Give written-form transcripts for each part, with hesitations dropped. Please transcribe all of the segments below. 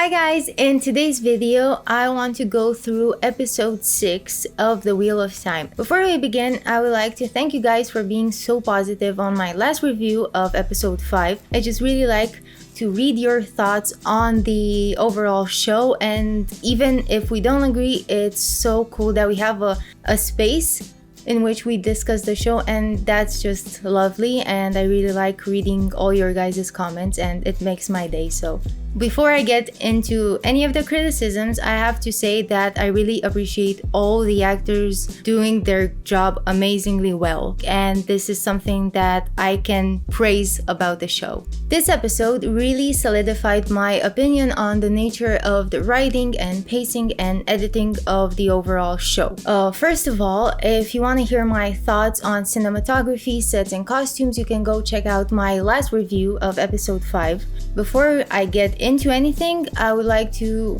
Hi guys, in today's video, I want to go through episode 6 of The Wheel of Time. Before we begin, I would like to thank you guys for being so positive on my last review of episode 5. I just really like to read your thoughts on the overall show, and even if we don't agree, it's so cool that we have a space in which we discuss the show, and that's just lovely, and I really like reading all your guys' comments and it makes my day. So before I get into any of the criticisms, I have to say that I really appreciate all the actors doing their job amazingly well, and this is something that I can praise about the show. This episode really solidified my opinion on the nature of the writing and pacing and editing of the overall show. First of all, if you want to hear my thoughts on cinematography, sets, and costumes, you can go check out my last review of episode 5. Before I get into anything, I would like to,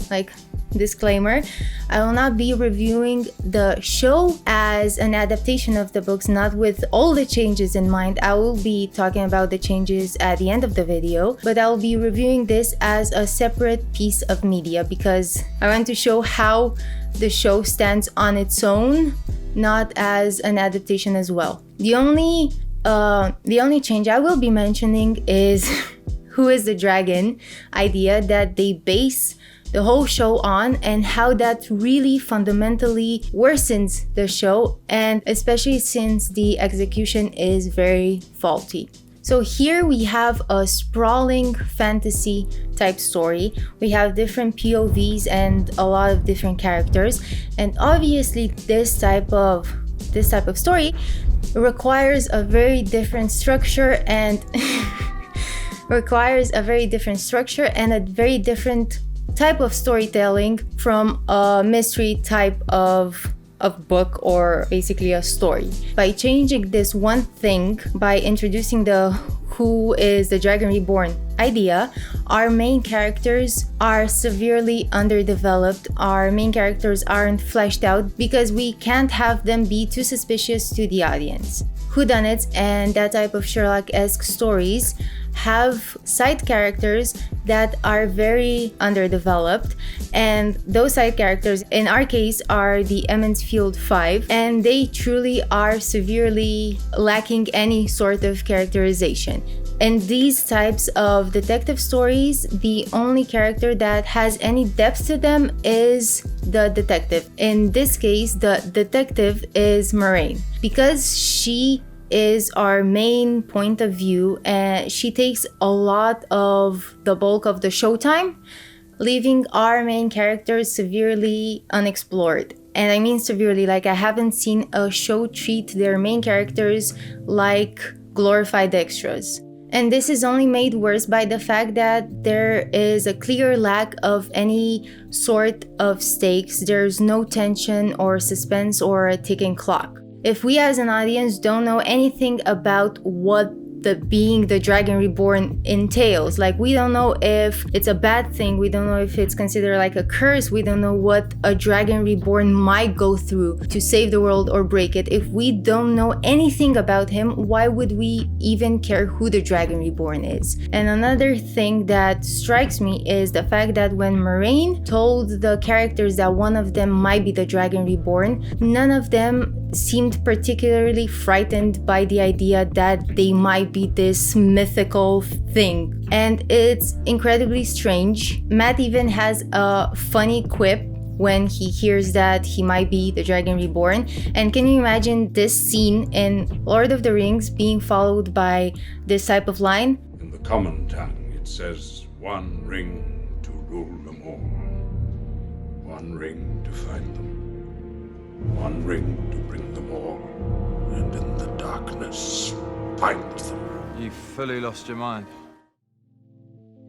disclaimer, I will not be reviewing the show as an adaptation of the books, not with all the changes in mind. I will be talking about the changes at the end of the video, but I will be reviewing this as a separate piece of media because I want to show how the show stands on its own, not as an adaptation as well. The only change I will be mentioning is who is the dragon idea that they base the whole show on, and how that really fundamentally worsens the show, and especially since the execution is very faulty. So here we have a sprawling fantasy type story. We have different POVs and a lot of different characters, and obviously this type of story requires a very different structure and a very different type of storytelling from a mystery type of book, or basically a story. By changing this one thing, by introducing the who is the Dragon Reborn idea, our main characters are severely underdeveloped. Our main characters aren't fleshed out because we can't have them be too suspicious to the audience. Whodunits and that type of Sherlock-esque stories have side characters that are very underdeveloped, and those side characters in our case are the Emmons Field 5, and they truly are severely lacking any sort of characterization. In these types of detective stories, the only character that has any depth to them is the detective. In this case, the detective is Moraine, because she is our main point of view, and she takes a lot of the bulk of the showtime, leaving our main characters severely unexplored. And I mean severely, I haven't seen a show treat their main characters like glorified extras. And this is only made worse by the fact that there is a clear lack of any sort of stakes. There's no tension or suspense or a ticking clock. If we as an audience don't know anything about what being the Dragon Reborn entails, we don't know if it's a bad thing, we don't know if it's considered like a curse, we don't know what a Dragon Reborn might go through to save the world or break it. If we don't know anything about him, why would we even care who the Dragon Reborn is? And another thing that strikes me is the fact that when Moraine told the characters that one of them might be the Dragon Reborn, none of them seemed particularly frightened by the idea that they might be this mythical thing. And it's incredibly strange. Matt even has a funny quip when he hears that he might be the Dragon Reborn. And can you imagine this scene in Lord of the Rings being followed by this type of line? In the common tongue, it says, one ring to rule them all. One ring to find them. One ring to bring them all, and in the darkness, find them. You've fully lost your mind.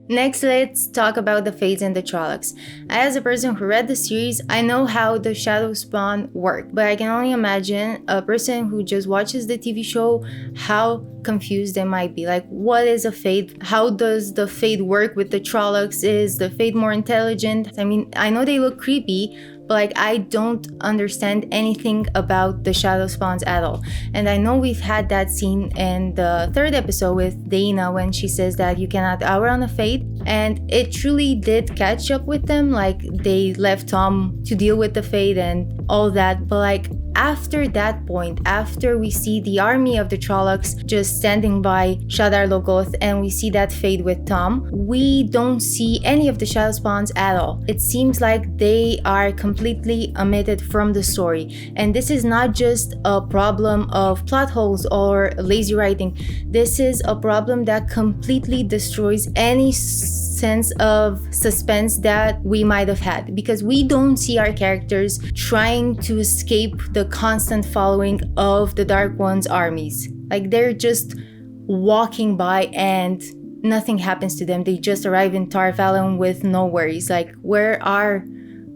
Next, let's talk about the Fates and the Trollocs. As a person who read the series, I know how the Shadow Spawn work, but I can only imagine a person who just watches the TV show how confused they might be. Like, what is a fade? How does the fade work with the Trollocs? Is the fade more intelligent? I mean, I know they look creepy, but like, I don't understand anything about the shadow spawns at all. And I know we've had that scene in the third episode with Dana when she says that you cannot outrun a fade, and it truly did catch up with them. Like, they left Tom to deal with the fade and all that, but like, after that point, after we see the army of the Trollocs just standing by Shadar Logoth and we see that fade with Tom, we don't see any of the shadow spawns at all. It seems like they are completely omitted from the story. And this is not just a problem of plot holes or lazy writing. This is a problem that completely destroys any sense of suspense that we might have had, because we don't see our characters trying to escape the constant following of the Dark One's armies. Like, they're just walking by and nothing happens to them. They just arrive in Tar Valon with no worries. Like, where are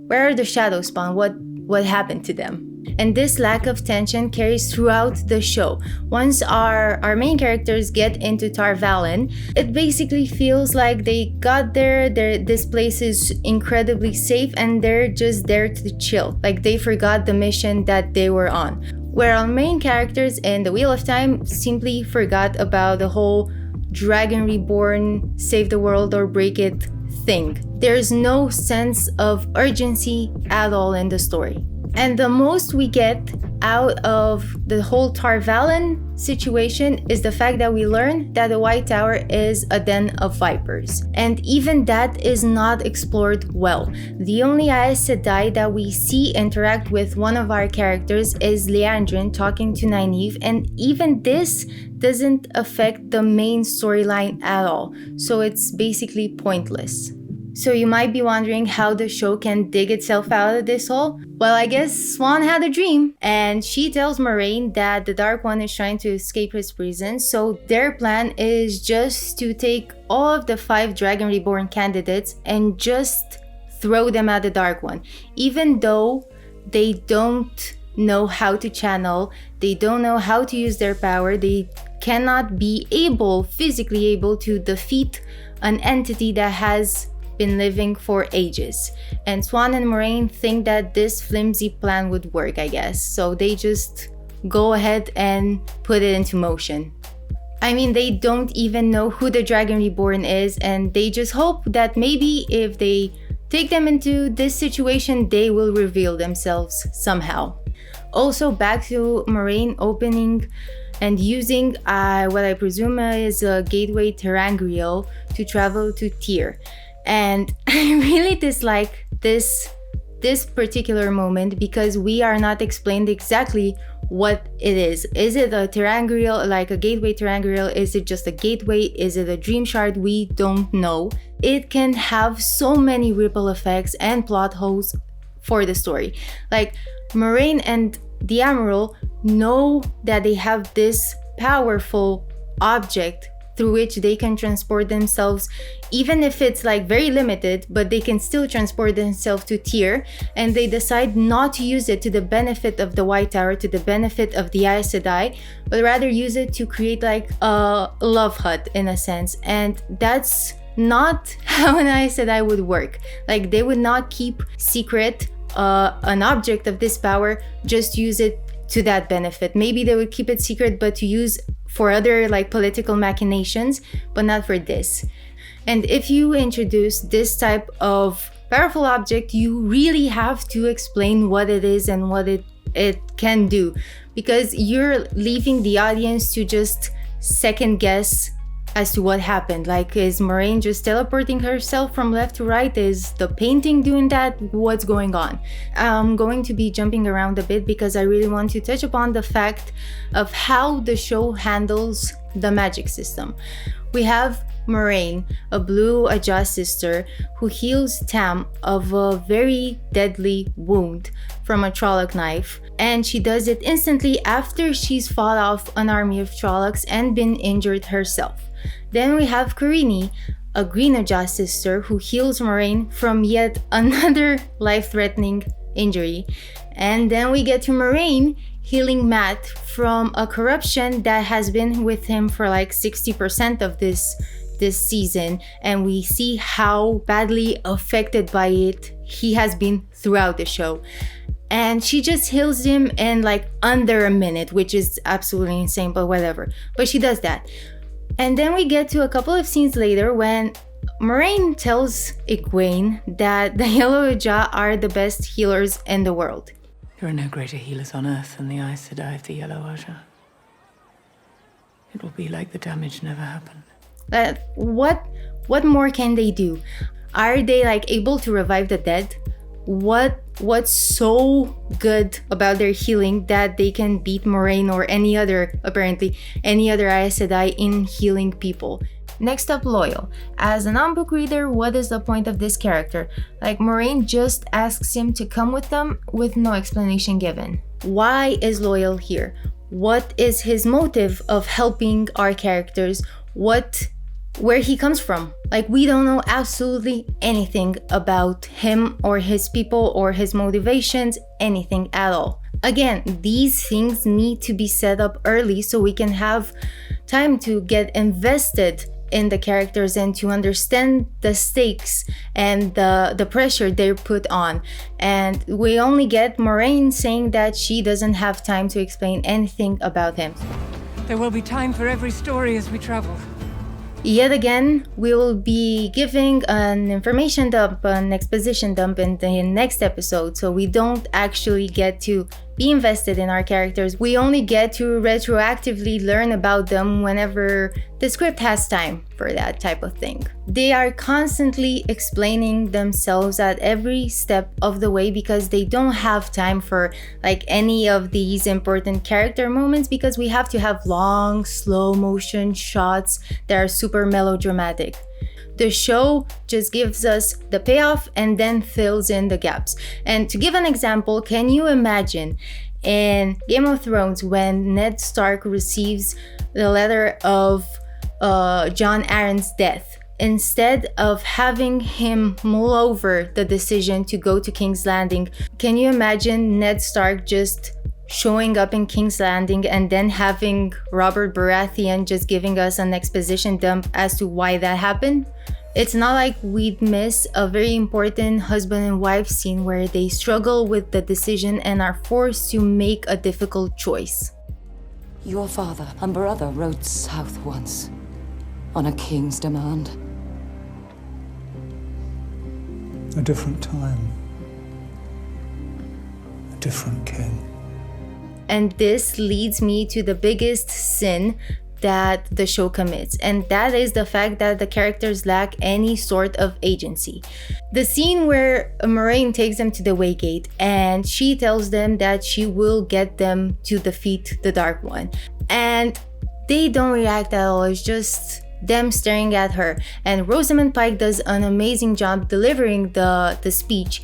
the shadow spawn? What happened to them? And this lack of tension carries throughout the show. Once our main characters get into Tar Valon, it basically feels like they got there, this place is incredibly safe, and they're just there to chill. Like, they forgot the mission that they were on. Where our main characters in the Wheel of Time simply forgot about the whole Dragon Reborn, save the world or break it thing. There's no sense of urgency at all in the story. And the most we get out of the whole Tar Valon situation is the fact that we learn that the White Tower is a den of vipers. And even that is not explored well. The only Aes Sedai that we see interact with one of our characters is Leandrin talking to Nynaeve, and even this doesn't affect the main storyline at all. So it's basically pointless. So you might be wondering how the show can dig itself out of this hole. Well, I guess Swan had a dream, and she tells Moraine that the Dark One is trying to escape his prison, so their plan is just to take all of the 5 Dragon Reborn candidates and just throw them at the Dark One. Even though they don't know how to channel, they don't know how to use their power, they cannot be physically able to defeat an entity that has been living for ages. And Swan and Moraine think that this flimsy plan would work, I guess. So they just go ahead and put it into motion. I mean, they don't even know who the Dragon Reborn is, and they just hope that maybe if they take them into this situation, they will reveal themselves somehow. Also, back to Moraine opening and using what I presume is a gateway terangrial to travel to Tyr. And I really dislike this particular moment because we are not explained exactly what it is. Is it a terangrial, like a gateway terangrial? Is it just a gateway? Is it a dream shard? We don't know. It can have so many ripple effects and plot holes for the story. Like, Moraine and the Admiral know that they have this powerful object through which they can transport themselves, even if it's like very limited, but they can still transport themselves to Tyr, and they decide not to use it to the benefit of the White Tower, to the benefit of the Aes Sedai, but rather use it to create like a love hut in a sense. And that's not how an Aes Sedai would work. Like, they would not keep secret an object of this power, just use it to that benefit. Maybe they would keep it secret, but to use for other like political machinations, but not for this. And if you introduce this type of powerful object, you really have to explain what it is and what it can do, because you're leaving the audience to just second guess as to what happened. Like, is Moraine just teleporting herself from left to right? Is the painting doing that? What's going on? I'm going to be jumping around a bit because I really want to touch upon the fact of how the show handles the magic system. We have Moraine, a blue Adjust sister, who heals Tam of a very deadly wound from a Trolloc knife, and she does it instantly after she's fought off an army of Trollocs and been injured herself. Then we have Karini, a green Adjust sister, who heals Moraine from yet another life-threatening injury. And then we get to Moraine healing Matt from a corruption that has been with him for like 60% of this season, and we see how badly affected by it he has been throughout the show. And she just heals him in like under a minute, which is absolutely insane, but whatever. But she does that. And then we get to a couple of scenes later when Moiraine tells Egwene that the Yellow Jaw are the best healers in the world. There are no greater healers on Earth than the Aes Sedai of the Yellow Ajah. It will be like the damage never happened. What more can they do? Are they like able to revive the dead? What's so good about their healing that they can beat Moiraine or any other Aes Sedai in healing people? Next up, Loyal. As a non-book reader, what is the point of this character? Like, Moiraine just asks him to come with them with no explanation given. Why is Loyal here? What is his motive of helping our characters? Where he comes from? Like, we don't know absolutely anything about him or his people or his motivations, anything at all. Again, these things need to be set up early so we can have time to get invested in the characters and to understand the stakes and the pressure they're put on. And we only get Moiraine saying that she doesn't have time to explain anything about him. There will be time for every story as we travel. Yet again, we will be giving an information dump, an exposition dump in the next episode, so we don't actually get to be invested in our characters. We only get to retroactively learn about them whenever the script has time for that type of thing. They are constantly explaining themselves at every step of the way because they don't have time for like any of these important character moments, because we have to have long, slow motion shots that are super melodramatic. The show just gives us the payoff and then fills in the gaps. And to give an example, can you imagine in Game of Thrones when Ned Stark receives the letter of Jon Arryn's death? Instead of having him mull over the decision to go to King's Landing, can you imagine Ned Stark just showing up in King's Landing and then having Robert Baratheon just giving us an exposition dump as to why that happened? It's not like we'd miss a very important husband and wife scene where they struggle with the decision and are forced to make a difficult choice. Your father and brother rode south once, on a king's demand. A different time. A different king. And this leads me to the biggest sin that the show commits, and that is the fact that the characters lack any sort of agency. The scene where Moiraine takes them to the Waygate and she tells them that she will get them to defeat the Dark One, and they don't react at all. It's just them staring at her, and Rosamund Pike does an amazing job delivering the speech.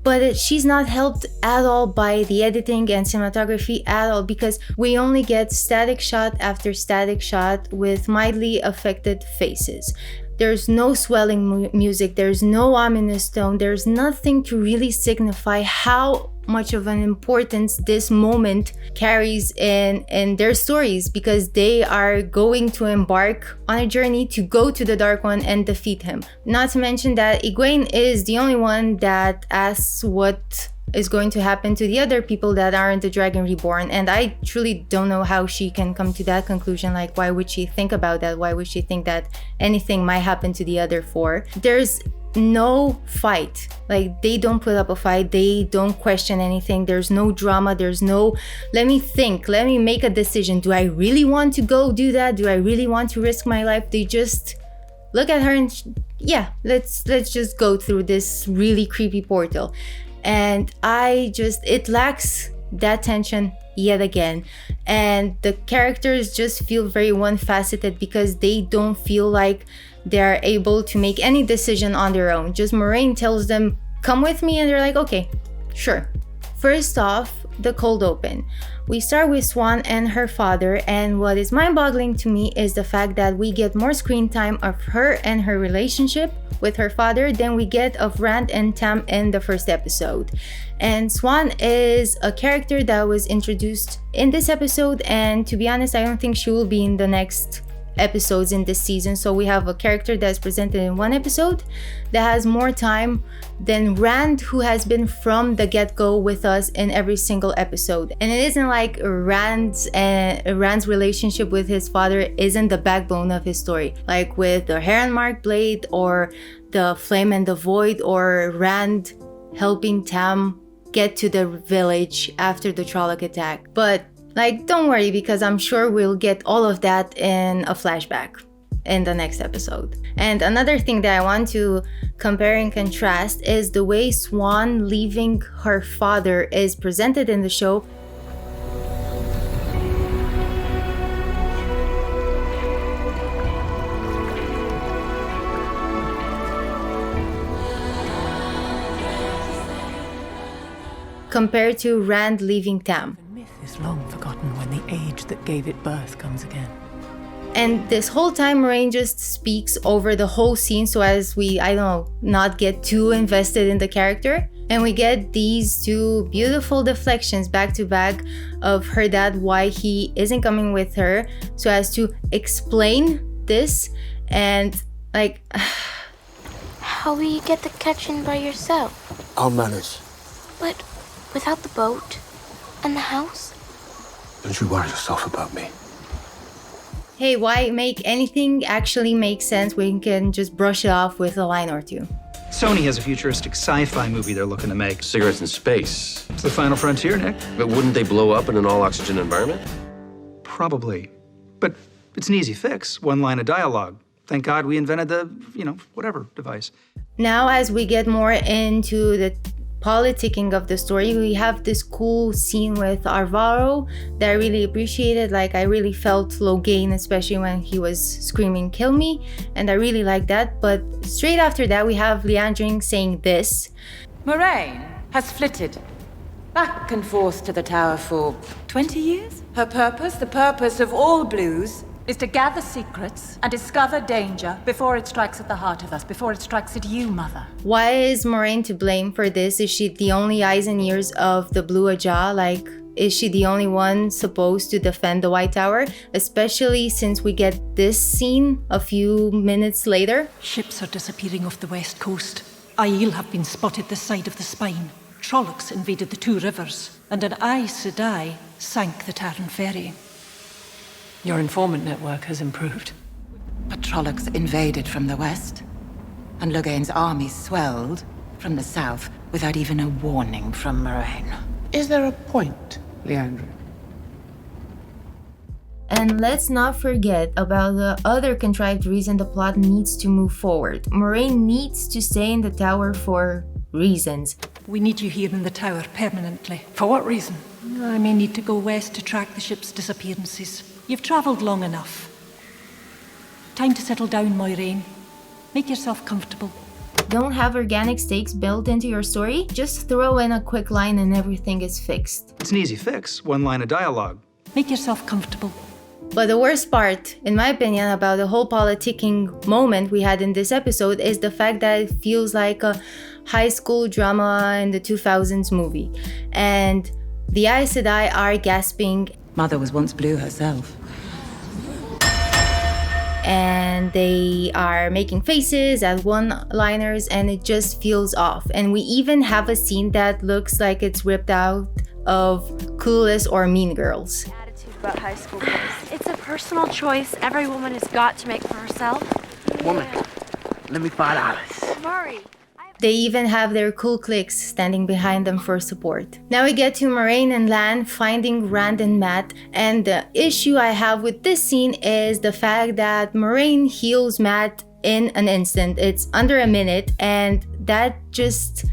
But she's not helped at all by the editing and cinematography at all, because we only get static shot after static shot with mildly affected faces. There's no swelling music, there's no ominous tone, there's nothing to really signify how much of an importance this moment carries in their stories, because they are going to embark on a journey to go to the Dark One and defeat him. Not to mention that Egwene is the only one that asks what is going to happen to the other people that aren't the Dragon Reborn, and I truly don't know how she can come to that conclusion. Like, why would she think about that? Why would she think that anything might happen to the other four? There's no fight. Like, they don't put up a fight, they don't question anything, there's no drama, there's no let me think, let me make a decision. Do I really want to go do that? Do I really want to risk my life? They just look at her and yeah, let's just go through this really creepy portal. And it lacks that tension yet again, and the characters just feel very one-faceted because they don't feel like they're able to make any decision on their own. Just Moiraine tells them, come with me, and they're like, okay, sure, First off, the cold open. We start with Swan and her father, and what is mind-boggling to me is the fact that we get more screen time of her and her relationship with her father than we get of Rand and Tam in the first episode. And Swan is a character that was introduced in this episode, and to be honest, I don't think she will be in the next episodes in this season. So we have a character that's presented in one episode that has more time than Rand, who has been from the get-go with us in every single episode. And it isn't like Rand's relationship with his father isn't the backbone of his story, like with the Heron Mark blade or the Flame and the Void, or Rand helping Tam get to the village after the Trolloc attack. But don't worry, because I'm sure we'll get all of that in a flashback in the next episode. And another thing that I want to compare and contrast is the way Swan leaving her father is presented in the show. Compared to Rand leaving Tam. Is long forgotten when the age that gave it birth comes again. And this whole time Moiraine just speaks over the whole scene so as we, not get too invested in the character. And we get these two beautiful deflections back to back of her dad, why he isn't coming with her, so as to explain this. And how will you get the kitchen by yourself? I'll manage. But without the boat and the house? Don't you worry yourself about me. Hey, why make anything actually make sense when you can just brush it off with a line or two? Sony has a futuristic sci-fi movie they're looking to make. Cigarettes in space. It's the final frontier, Nick. But wouldn't they blow up in an all-oxygen environment? Probably. But it's an easy fix. One line of dialogue. Thank God we invented the, whatever device. Now, as we get more into the politicking of the story, we have this cool scene with Arvaro that I really appreciated. I really felt Logain, especially when he was screaming "kill me," and I really like that. But straight after that, we have Liandrin saying this: Moiraine has flitted back and forth to the tower for 20 years. Her purpose, the purpose of all blues, is to gather secrets and discover danger before it strikes at the heart of us, before it strikes at you, Mother. Why is Moiraine to blame for this? Is she the only eyes and ears of the Blue Ajah? Is she the only one supposed to defend the White Tower? Especially since we get this scene a few minutes later. Ships are disappearing off the west coast. Aiel have been spotted this side of the Spine. Trollocs invaded the two rivers, and an Aes Sedai sank the Tarn ferry. Your informant network has improved. But Trollocs invaded from the west, and Logain's army swelled from the south without even a warning from Moiraine. Is there a point, Liandrin? And let's not forget about the other contrived reason the plot needs to move forward. Moiraine needs to stay in the tower for reasons. We need you here in the tower permanently. For what reason? I may need to go west to track the ship's disappearances. You've travelled long enough. Time to settle down, Moiraine. Make yourself comfortable. Don't have organic stakes built into your story? Just throw in a quick line and everything is fixed. It's an easy fix. One line of dialogue. Make yourself comfortable. But the worst part, in my opinion, about the whole politicking moment we had in this episode is the fact that it feels like a high school drama in the 2000s movie. And the Aes Sedai are gasping. Mother was once blue herself. And they are making faces at one-liners, and it just feels off. And we even have a scene that looks like it's ripped out of Clueless or Mean Girls. Attitude about high school girls. It's a personal choice every woman has got to make for herself. Woman, let me $5. Murray. They even have their cool cliques standing behind them for support. Now we get to Moiraine and Lan finding Rand and Mat, and the issue I have with this scene is the fact that Moiraine heals Mat in an instant. It's under a minute, and that just,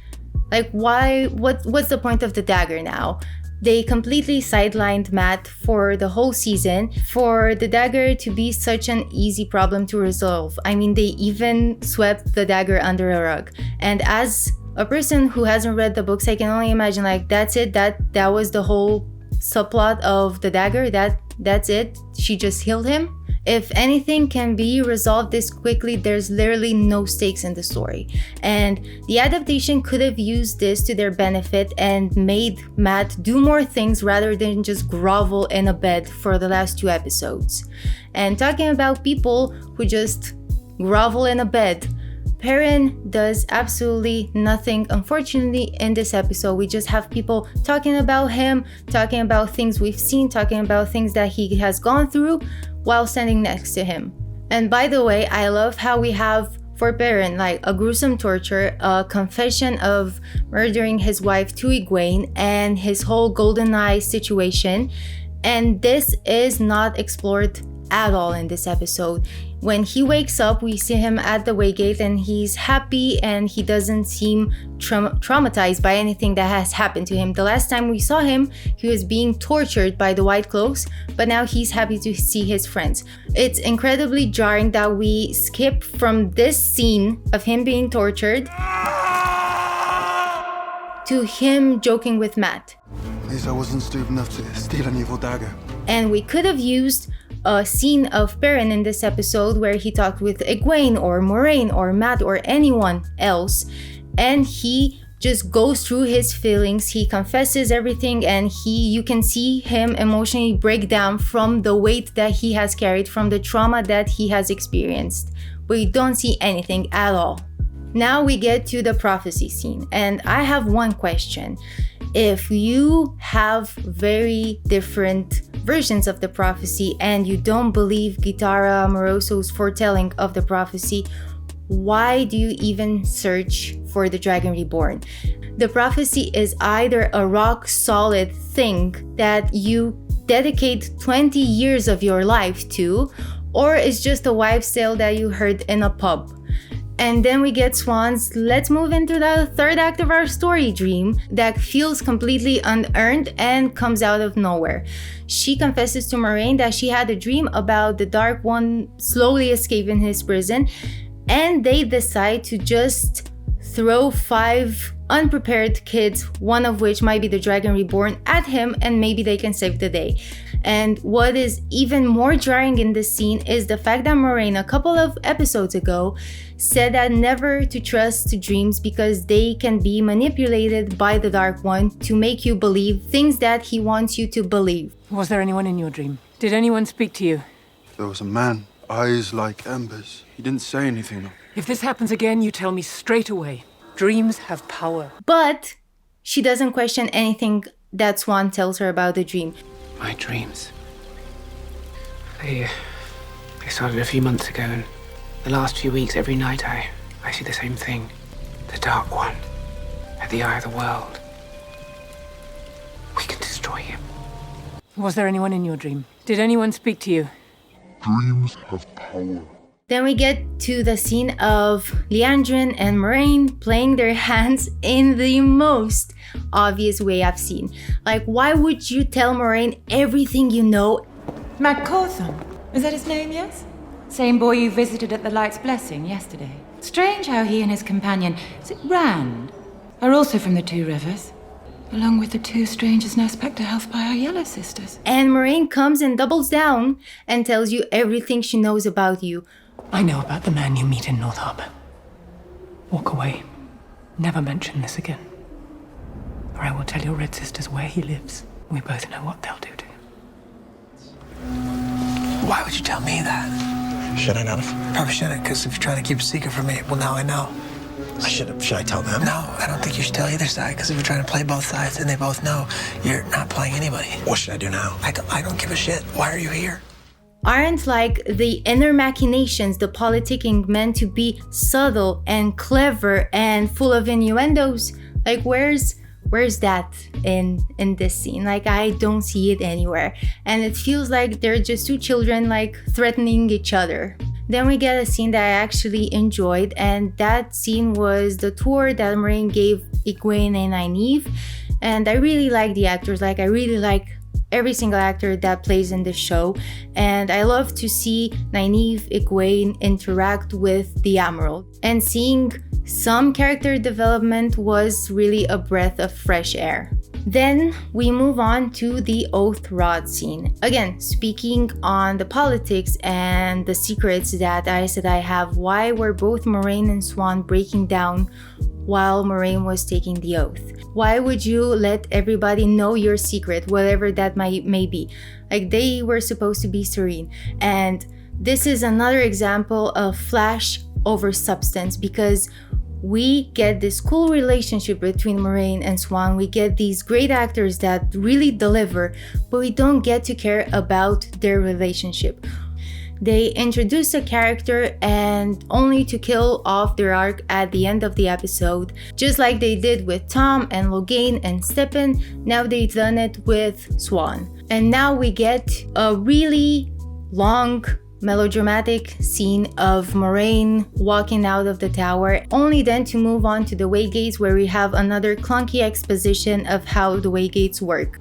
why? What's the point of the dagger now? They completely sidelined Mat for the whole season for the dagger to be such an easy problem to resolve. I mean, they even swept the dagger under a rug. And as a person who hasn't read the books, I can only imagine like that's it, that was the whole subplot of the dagger, that's it, she just healed him. If anything can be resolved this quickly, there's literally no stakes in the story. And the adaptation could have used this to their benefit and made Matt do more things rather than just grovel in a bed for the last 2 episodes. And talking about people who just grovel in a bed, Perrin does absolutely nothing, unfortunately, in this episode. We just have people talking about him, talking about things we've seen, talking about things that he has gone through while standing next to him. And by the way, I love how we have for Perrin like a gruesome torture, a confession of murdering his wife to Egwene, and his whole golden eye situation. And this is not explored at all in this episode. When he wakes up, we see him at the Waygate and he's happy and he doesn't seem traumatized by anything that has happened to him. The last time we saw him, he was being tortured by the White Cloaks, but now he's happy to see his friends. It's incredibly jarring that we skip from this scene of him being tortured to him joking with Matt. At least I wasn't stupid enough to steal an evil dagger. And we could have used a scene of Perrin in this episode where he talked with Egwene or Moraine or Matt or anyone else, and he just goes through his feelings, he confesses everything, and you can see him emotionally break down from the weight that he has carried, from the trauma that he has experienced. We don't see anything at all. Now we get to the prophecy scene, and I have one question. If you have very different versions of the prophecy and you don't believe Gitara Moroso's foretelling of the prophecy, why do you even search for the Dragon Reborn? The prophecy is either a rock solid thing that you dedicate 20 years of your life to, or it's just a wives' tale that you heard in a pub. And then we get Swans. Let's move into the third act of our story, Dream, that feels completely unearned and comes out of nowhere. She confesses to Moraine that she had a dream about the Dark One slowly escaping his prison, and they decide to just throw 5 unprepared kids, one of which might be the Dragon Reborn, at him, and maybe they can save the day. And what is even more jarring in this scene is the fact that Moraine, a couple of episodes ago, said that never to trust dreams because they can be manipulated by the Dark One to make you believe things that he wants you to believe. Was there anyone in your dream? Did anyone speak to you? There was a man, eyes like embers. He didn't say anything though. If this happens again, you tell me straight away. Dreams have power. But she doesn't question anything that Swan tells her about the dream. My dreams. They started a few months ago, and the last few weeks, every night I see the same thing. The Dark One, at the eye of the world. We can destroy him. Was there anyone in your dream? Did anyone speak to you? Dreams have power. Then we get to the scene of Liandrin and Moraine playing their hands in the most obvious way I've seen. Like, why would you tell Moraine everything you know? Matt Cawthon, is that his name, yes? Same boy you visited at the Light's Blessing yesterday. Strange how he and his companion, is it Rand, are also from the Two Rivers, along with the 2 strangers now spectre health by our Yellow sisters. And Moraine comes and doubles down and tells you everything she knows about you. I know about the man you meet in North Harbor. Walk away. Never mention this again. Or I will tell your Red Sisters where he lives. We both know what they'll do to him. Why would you tell me that? Should I not have? Probably shouldn't, because if you're trying to keep a secret from me, well, now I know. Should I tell them? No, I don't think you should tell either side, because if you're trying to play both sides and they both know, you're not playing anybody. What should I do now? I don't give a shit. Why are you here? Aren't like the inner machinations, the politicking meant to be subtle and clever and full of innuendos? Like, where's that in this scene? Like, I don't see it anywhere. And it feels like they're just 2 children like threatening each other. Then we get a scene that I actually enjoyed, and that scene was the tour that Moraine gave Egwene and Nynaeve. And I really like the actors. Like, I really like every single actor that plays in this show, and I love to see Nynaeve, Egwene interact with the Emerald, and seeing Some character development was really a breath of fresh air. Then we move on to the oath rod scene. Again, speaking on the politics and the secrets that Aes Sedai have, why were both Moiraine and Swan breaking down while Moiraine was taking the oath? Why would you let everybody know your secret, whatever that may be? Like, they were supposed to be serene. And this is another example of flash over substance, because we get this cool relationship between Moiraine and Swan. We get these great actors that really deliver, but we don't get to care about their relationship. They introduce a character and only to kill off their arc at the end of the episode, just like they did with Tom and Logain and Stephen. Now they've done it with Swan. And now we get a really long, melodramatic scene of Moiraine walking out of the tower, only then to move on to the Waygates, where we have another clunky exposition of how the Waygates work.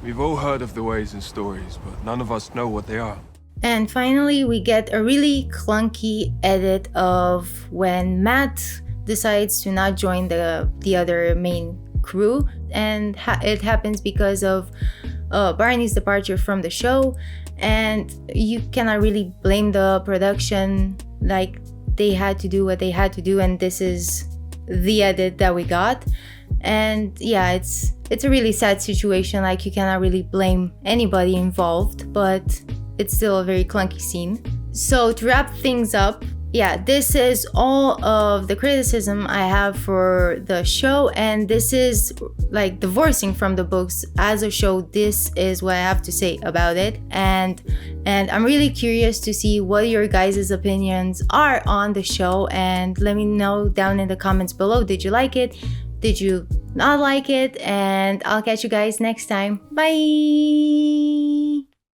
We've all heard of the ways and stories, but none of us know what they are. And finally, we get a really clunky edit of when Matt decides to not join the other main crew, and it happens because of Barney's departure from the show. And you cannot really blame the production. Like, they had to do what they had to do, and this is the edit that we got. And yeah, it's a really sad situation. Like, you cannot really blame anybody involved, but it's still a very clunky scene. So to wrap things up, yeah, this is all of the criticism I have for the show, and this is like divorcing from the books. As a show, this is what I have to say about it, and I'm really curious to see what your guys' opinions are on the show, and let me know down in the comments below. Did you like it? Did you not like it? And I'll catch you guys next time. Bye!